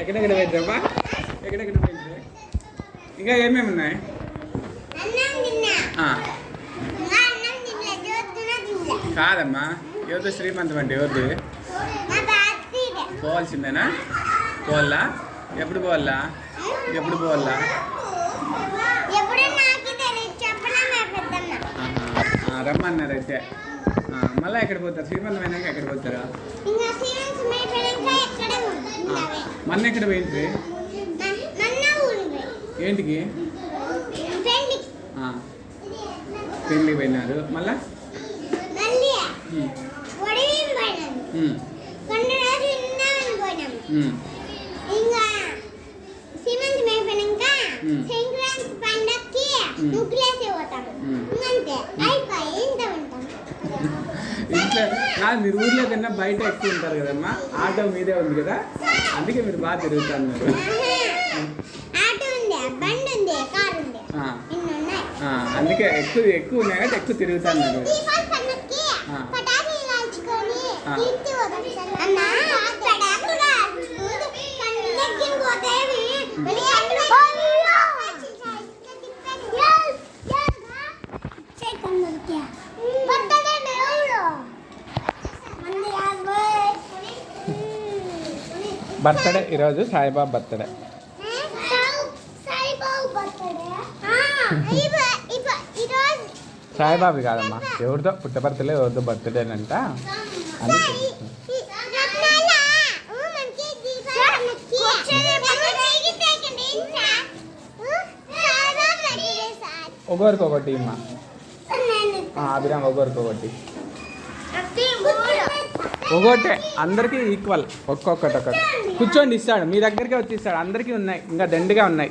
ఎక్కడెక్కడ పెట్టావా? ఎక్కడెక్కడ పెట్టే ఇంకా ఏమేమి ఉన్నాయి? కాదమ్మా, ఎవరితో శ్రీమంతం అంటే ఎవరిది? పోవాల్సిందేనా? పోవాలా? ఎప్పుడు పోవాలా? ఎప్పుడు పోవాలా? రమ్మన్నారు అయితే. మళ్ళీ ఎక్కడ పోతారు? శ్రీమంతం అయినాక ఎక్కడ పోతారా? మొన్న ఎక్కడ పోయింది? ఏంటికి? పెళ్ళికి పోయినారు. మళ్ళా ఇంట్లో కాదు, మీరు ఊర్లో కన్నా బయట ఎక్కువ ఉంటారు కదమ్మా. ఆటో మీదే ఉంది కదా, అందుకే మీరు బాగా తిరుగుతున్నారు. అందుకే ఎక్కువ ఉన్నాయి కాబట్టి ఎక్కువ తిరుగుతున్నారు. బర్త్డే ఈరోజు సాయిబాబా బర్త్డే. సాయిబాబు కాదమ్మా, ఎవరిదో పుట్టబర్త్డే, ఎవరిదో బర్త్డేనంట. అని ఒకరికొకటి అమ్మా, అభిరామ్ ఒకరికొకటి, ఒకటే అందరికీ ఈక్వల్. ఒక్కొక్కటి కూర్చోండి ఇస్తాడు, మీ దగ్గరికి వచ్చి ఇస్తాడు. అందరికీ ఉన్నాయి, ఇంకా దండిగా ఉన్నాయి.